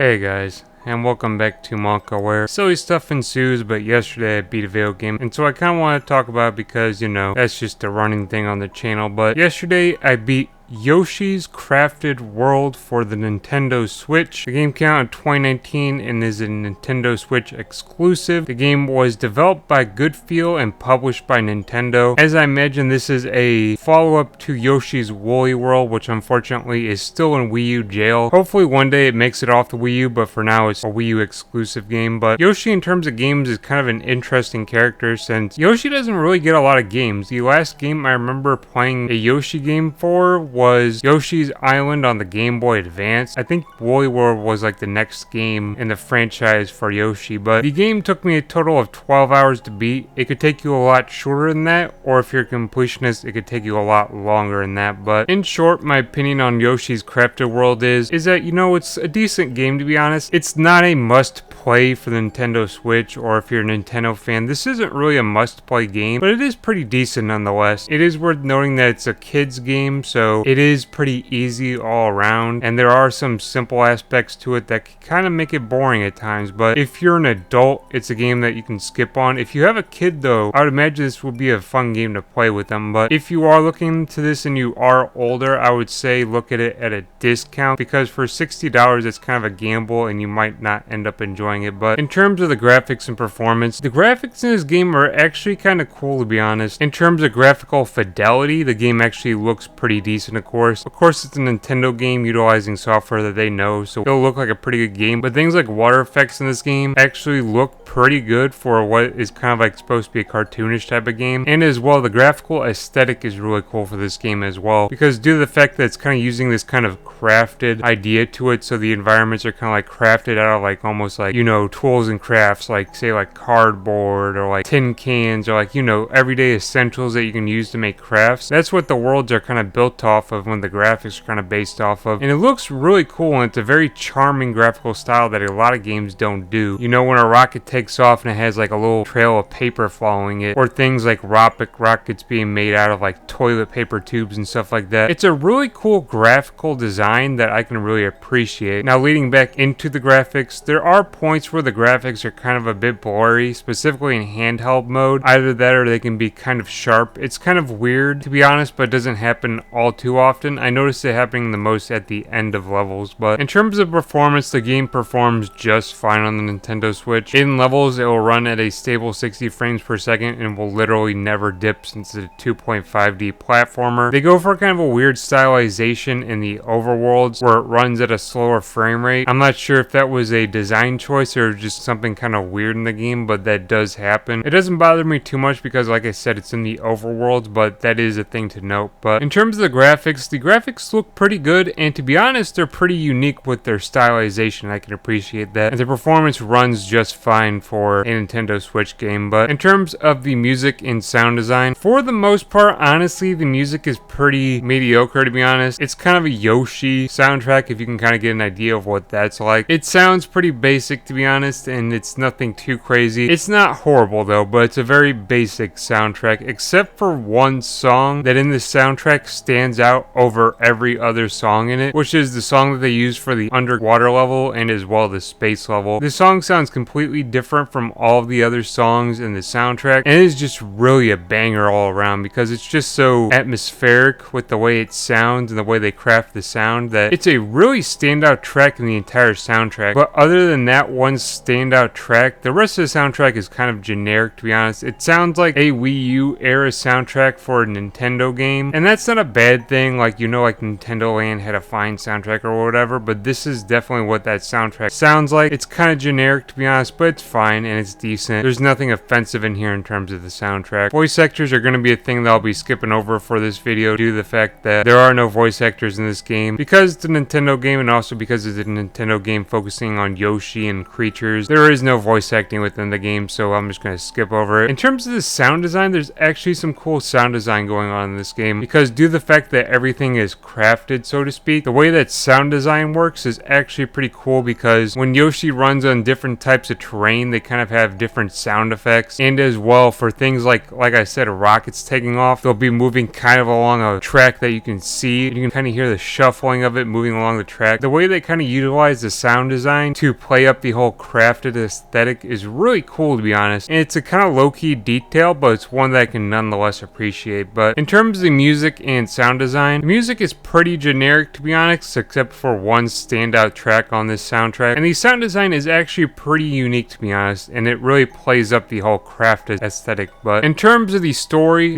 Hey guys, and welcome back to Monka, where silly stuff ensues, but yesterday I beat a video game, and so I kind of want to talk about it because, that's just a running thing on the channel, but yesterday I beat Yoshi's Crafted World for the Nintendo Switch. The game came out in 2019 and is a Nintendo Switch exclusive. The game was developed by Goodfeel and published by Nintendo. As I imagine, this is a follow-up to Yoshi's Woolly World, which unfortunately is still in Wii U jail. Hopefully one day it makes it off the Wii U, but for now it's a Wii U exclusive game. But Yoshi, in terms of games, is kind of an interesting character since Yoshi doesn't really get a lot of games. The last game I remember playing a Yoshi game for was Yoshi's Island on the Game Boy Advance. I think Woolly World was like the next game in the franchise for Yoshi, but the game took me a total of 12 hours to beat. It could take you a lot shorter than that, or if you're a completionist, it could take you a lot longer than that. But in short, my opinion on Yoshi's Crafted World is that, it's a decent game, to be honest. It's not a must play for the Nintendo Switch, or if you're a Nintendo fan, this isn't really a must play game, but it is pretty decent nonetheless. It is worth noting that it's a kids game, so it is pretty easy all around, and there are some simple aspects to it that can kind of make it boring at times, but if you're an adult, it's a game that you can skip on. If you have a kid though, I would imagine this would be a fun game to play with them, but if you are looking into this and you are older, I would say look at it at a discount, because for $60 it's kind of a gamble and you might not end up enjoying it. But in terms of the graphics and performance, the graphics in this game are actually kind of cool, to be honest. In terms of graphical fidelity, the game actually looks pretty decent. Of course, it's a Nintendo game utilizing software that they know, so it'll look like a pretty good game. But things like water effects in this game actually look pretty good for what is kind of like supposed to be a cartoonish type of game. And as well, the graphical aesthetic is really cool for this game as well, because due to the fact that it's kind of using this kind of crafted idea to it, so the environments are kind of like crafted out of like almost like, tools and crafts, like say like cardboard or like tin cans or like, everyday essentials that you can use to make crafts. That's what the worlds are kind of built off of, when the graphics are kind of based off of. And it looks really cool, and it's a very charming graphical style that a lot of games don't do. When a rocket takes off and it has like a little trail of paper following it, or things like rockets being made out of like toilet paper tubes and stuff like that. It's a really cool graphical design that I can really appreciate. Now, leading back into the graphics, there are points where the graphics are kind of a bit blurry, specifically in handheld mode. Either that or they can be kind of sharp. It's kind of weird, to be honest, but it doesn't happen all too often. I noticed it happening the most at the end of levels, but in terms of performance, the game performs just fine on the Nintendo Switch. In levels, it will run at a stable 60 frames per second and will literally never dip, since it's a 2.5D platformer. They go for kind of a weird stylization in the overworlds where it runs at a slower frame rate. I'm not sure if that was a design choice or just something kind of weird in the game, but that does happen. It doesn't bother me too much because, like I said, it's in the overworlds, but that is a thing to note. But in terms of the graphics look pretty good, and to be honest, they're pretty unique with their stylization. I can appreciate that. And the performance runs just fine for a Nintendo Switch game. But in terms of the music and sound design, for the most part, honestly, the music is pretty mediocre, to be honest. It's kind of a Yoshi soundtrack, if you can kind of get an idea of what that's like. It sounds pretty basic, to be honest, and it's nothing too crazy. It's not horrible though, but it's a very basic soundtrack, except for one song that in the soundtrack stands out over every other song in it, which is the song that they use for the underwater level and as well the space level. The song sounds completely different from all of the other songs in the soundtrack, and it is just really a banger all around, because it's just so atmospheric with the way it sounds and the way they craft the sound, that it's a really standout track in the entire soundtrack. But other than that one standout track, the rest of the soundtrack is kind of generic, to be honest. It sounds like a Wii U era soundtrack for a Nintendo game, and that's not a bad thing. Like, like Nintendo Land had a fine soundtrack or whatever, but this is definitely what that soundtrack sounds like. It's kind of generic, to be honest, but it's fine and it's decent. There's nothing offensive in here in terms of the soundtrack. Voice actors are going to be a thing that I'll be skipping over for this video due to the fact that there are no voice actors in this game, because it's a Nintendo game and also because it's a Nintendo game focusing on Yoshi and creatures. There is no voice acting within the game, so I'm just going to skip over it. In terms of the sound design, there's actually some cool sound design going on in this game, because due to the fact that everything is crafted, so to speak. The way that sound design works is actually pretty cool because when Yoshi runs on different types of terrain, they kind of have different sound effects. And as well, for things like I said, rockets taking off, they'll be moving kind of along a track that you can see. You can kind of hear the shuffling of it moving along the track. The way they kind of utilize the sound design to play up the whole crafted aesthetic is really cool, to be honest. And it's a kind of low-key detail, but it's one that I can nonetheless appreciate. But in terms of the music and sound design, the music is pretty generic, to be honest, except for one standout track on this soundtrack. And the sound design is actually pretty unique, to be honest, and it really plays up the whole crafted aesthetic. But in terms of the story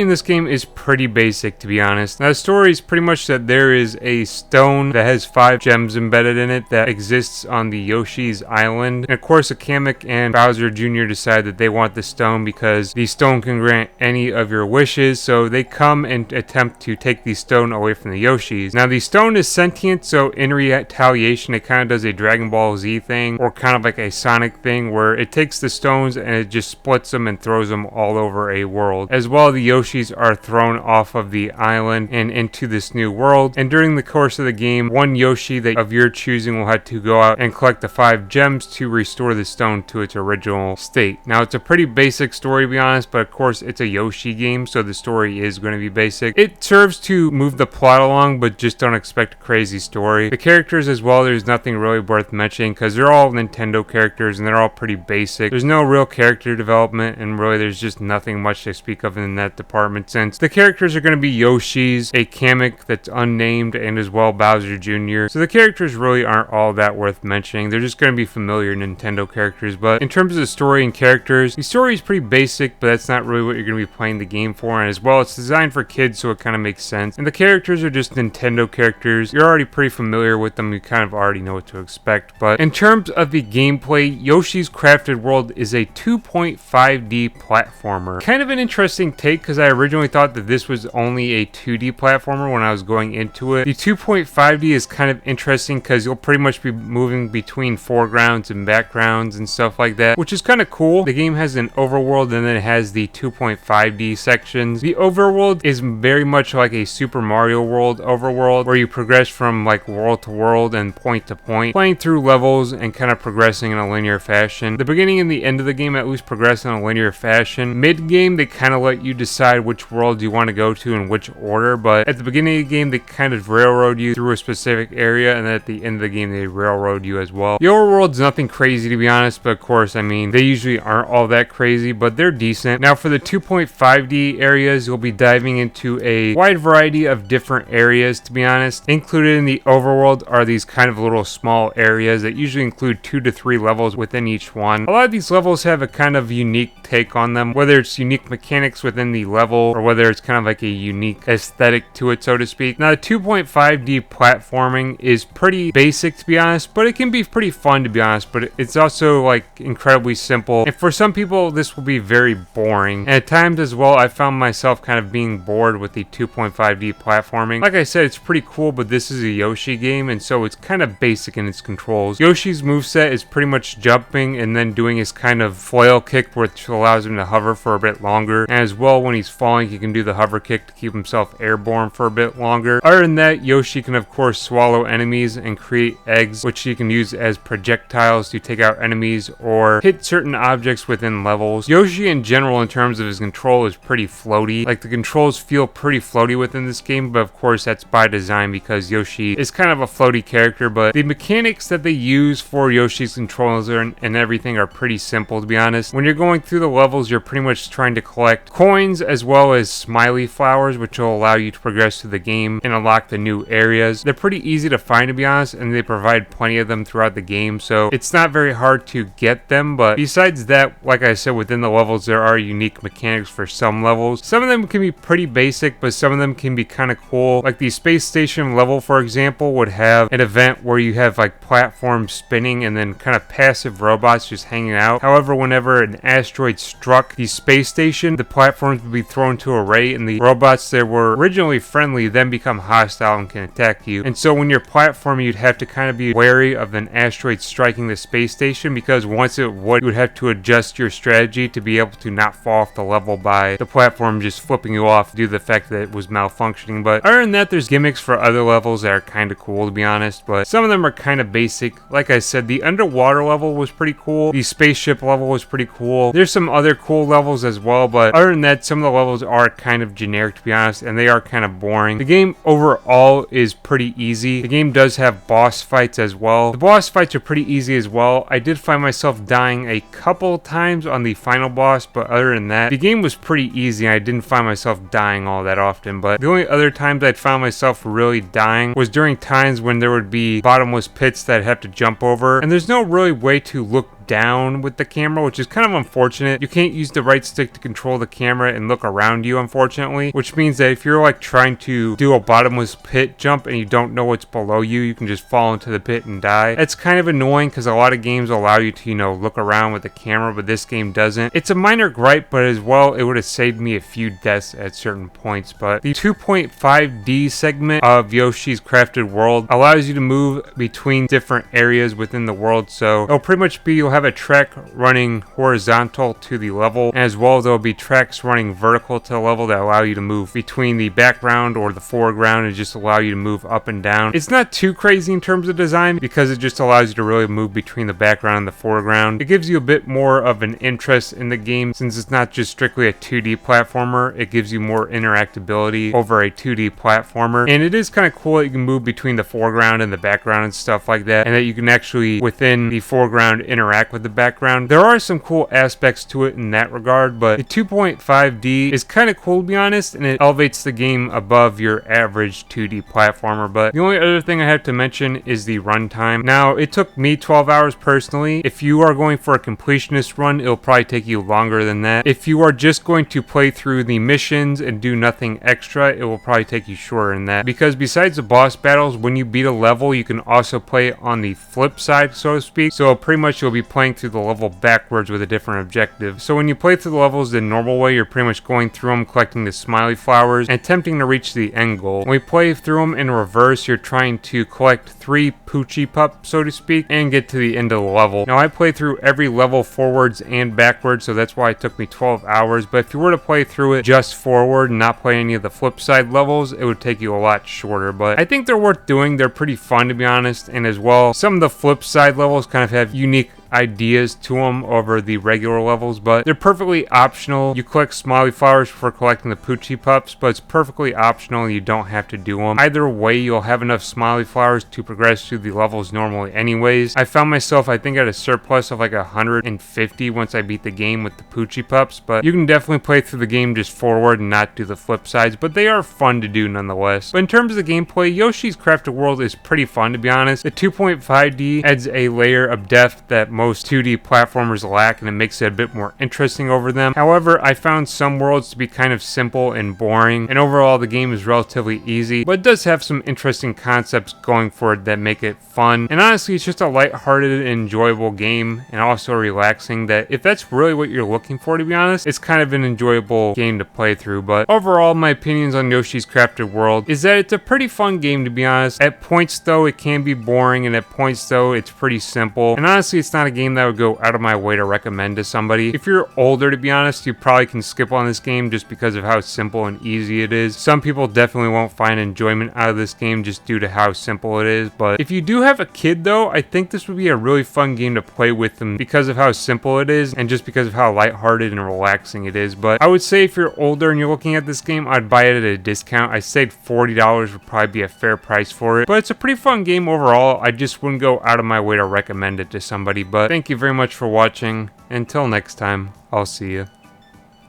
in this game is pretty basic, to be honest. Now, the story is pretty much that there is a stone that has 5 gems embedded in it that exists on the Yoshi's island. And of course, Kamek and Bowser Jr. decide that they want the stone because the stone can grant any of your wishes, so they come and attempt to take the stone away from the Yoshis. Now, the stone is sentient, so in retaliation, it kind of does a Dragon Ball Z thing, or kind of like a Sonic thing, where it takes the stones and it just splits them and throws them all over a world. As well, the Yoshis are thrown off of the island and into this new world, and during the course of the game, one Yoshi of your choosing will have to go out and collect the 5 gems to restore the stone to its original state. Now, it's a pretty basic story, to be honest, but of course, it's a Yoshi game, so the story is going to be basic. It serves to move the plot along, but just don't expect a crazy story. The characters as well, there's nothing really worth mentioning because they're all Nintendo characters and they're all pretty basic. There's no real character development, and really there's just nothing much to speak of in that department, since the characters are going to be Yoshi's, a Kamek that's unnamed, and as well Bowser Jr. So the characters really aren't all that worth mentioning. They're just going to be familiar Nintendo characters. But in terms of the story and characters, the story is pretty basic, but that's not really what you're going to be playing the game for. And as well, it's designed for kids, so it kind of makes sense. And the characters are just Nintendo characters. You're already pretty familiar with them. You kind of already know what to expect. But in terms of the gameplay, Yoshi's Crafted World is a 2.5D platformer. Kind of an interesting take, because I originally thought that this was only a 2D platformer when I was going into it. The 2.5D is kind of interesting because you'll pretty much be moving between foregrounds and backgrounds and stuff like that, which is kind of cool. The game has an overworld and then it has the 2.5D sections. The overworld is very much like a Super Mario World overworld, where you progress from like world to world and point to point, playing through levels and kind of progressing in a linear fashion. The beginning and the end of the game at least progress in a linear fashion. Mid-game, they kind of let you decide which world you want to go to in which order, but at the beginning of the game, they kind of railroad you through a specific area, and then at the end of the game, they railroad you as well. The overworld's nothing crazy, to be honest, but of course, I mean, they usually aren't all that crazy, but they're decent. Now, for the 2.5D areas, you'll be diving into a wide variety of different areas, to be honest. Included in the overworld are these kind of little small areas that usually include 2 to 3 levels within each one. A lot of these levels have a kind of unique take on them, whether it's unique mechanics within the level or whether it's kind of like a unique aesthetic to it, so to speak. Now, the 2.5D platforming is pretty basic, to be honest, but it can be pretty fun, to be honest, but it's also like incredibly simple, and for some people this will be very boring, and at times as well I found myself kind of being bored with the 2.5D platforming. Like I said, it's pretty cool, but this is a Yoshi game, and so it's kind of basic in its controls. Yoshi's moveset is pretty much jumping and then doing his kind of flail kick, which allows him to hover for a bit longer, and as well when he's falling he can do the hover kick to keep himself airborne for a bit longer. Other than that, Yoshi can of course swallow enemies and create eggs, which you can use as projectiles to take out enemies or hit certain objects within levels. Yoshi in general, in terms of his control, is pretty floaty. Like, the controls feel pretty floaty within this game, but of course that's by design because Yoshi is kind of a floaty character. But the mechanics that they use for Yoshi's controls and everything are pretty simple, to be honest. When you're going through the levels, you're pretty much trying to collect coins as well as smiley flowers, which will allow you to progress through the game and unlock the new areas. They're pretty easy to find, to be honest, and they provide plenty of them throughout the game, so it's not very hard to get them. But besides that, like I said, within the levels there are unique mechanics for some levels. Some of them can be pretty basic, but some of them can be kind of cool. Like the space station level, for example, would have an event where you have like platforms spinning and then kind of passive robots just hanging out. However, whenever an asteroid struck the space station, the platforms would be thrown to array, and the robots that were originally friendly then become hostile and can attack you. And so when you're platforming, you'd have to kind of be wary of an asteroid striking the space station, because once it would, you would have to adjust your strategy to be able to not fall off the level by the platform just flipping you off due to the fact that it was malfunctioning functioning. But other than that, there's gimmicks for other levels that are kind of cool, to be honest, but some of them are kind of basic. Like I said, the underwater level was pretty cool. The spaceship level was pretty cool. There's some other cool levels as well, but other than that, some of the levels are kind of generic, to be honest, and they are kind of boring. The game overall is pretty easy. The game does have boss fights as well. The boss fights are pretty easy as well. I did find myself dying a couple times on the final boss, but other than that, the game was pretty easy. I didn't find myself dying all that often, but the only other times I'd found myself really dying was during times when there would be bottomless pits that I'd have to jump over, and there's no really way to look down with the camera, which is kind of unfortunate. You can't use the right stick to control the camera and look around you, unfortunately, which means that if you're like trying to do a bottomless pit jump and you don't know what's below you, you can just fall into the pit and die. That's kind of annoying because a lot of games allow you to, you know, look around with the camera, but this game doesn't. It's a minor gripe, but as well, it would have saved me a few deaths at certain points. But the 2.5D segment of Yoshi's Crafted World allows you to move between different areas within the world, so it'll pretty much be, you'll have a track running horizontal to the level, and as well there'll be tracks running vertical to the level that allow you to move between the background or the foreground and just allow you to move up and down. It's not too crazy in terms of design because it just allows you to really move between the background and the foreground. It gives you a bit more of an interest in the game since it's not just strictly a 2D platformer. It gives you more interactability over a 2D platformer, and it is kind of cool that you can move between the foreground and the background and stuff like that, and that you can actually within the foreground interact with the background. There are some cool aspects to it in that regard, but the 2.5D is kind of cool, to be honest, and it elevates the game above your average 2D platformer. But the only other thing I have to mention is the runtime. Now, it took me 12 hours personally. If you are going for a completionist run, it'll probably take you longer than that. If you are just going to play through the missions and do nothing extra, it will probably take you shorter than that, because besides the boss battles, when you beat a level, you can also play on the flip side, so to speak. So pretty much you'll be playing through the level backwards with a different objective. So when you play through the levels the normal way, you're pretty much going through them, collecting the smiley flowers, and attempting to reach the end goal. When we play through them in reverse, you're trying to collect 3 Poochie Pups, so to speak, and get to the end of the level. Now, I play through every level forwards and backwards, so that's why it took me 12 hours, but if you were to play through it just forward and not play any of the flip side levels, it would take you a lot shorter. But I think they're worth doing. They're pretty fun, to be honest, and as well, some of the flip side levels kind of have unique ideas to them over the regular levels, but they're perfectly optional. You collect smiley flowers for collecting the Poochie Pups, but it's perfectly optional. You don't have to do them. Either way, you'll have enough smiley flowers to progress through the levels normally anyways. I found myself, I think, at a surplus of like 150 once I beat the game with the Poochie Pups, but you can definitely play through the game just forward and not do the flip sides, but they are fun to do nonetheless. But in terms of the gameplay, Yoshi's Crafted World is pretty fun, to be honest. The 2.5D adds a layer of depth that most 2D platformers lack, and it makes it a bit more interesting over them. However, I found some worlds to be kind of simple and boring, and overall the game is relatively easy, but it does have some interesting concepts going for it that make it fun. And honestly, it's just a lighthearted and enjoyable game, and also relaxing, that if that's really what you're looking for, to be honest, it's kind of an enjoyable game to play through. But overall, my opinions on Yoshi's Crafted World is that it's a pretty fun game, to be honest. At points though, it can be boring, and at points though, it's pretty simple. And honestly, it's not a game that I would go out of my way to recommend to somebody. If you're older, to be honest, you probably can skip on this game just because of how simple and easy it is. Some people definitely won't find enjoyment out of this game just due to how simple it is. But if you do have a kid though, I think this would be a really fun game to play with them because of how simple it is and just because of how lighthearted and relaxing it is. But I would say if you're older and you're looking at this game, I'd buy it at a discount. I said $40 would probably be a fair price for it. But it's a pretty fun game overall. I just wouldn't go out of my way to recommend it to somebody. But thank you very much for watching. Until next time, I'll see you.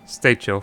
Stay chill.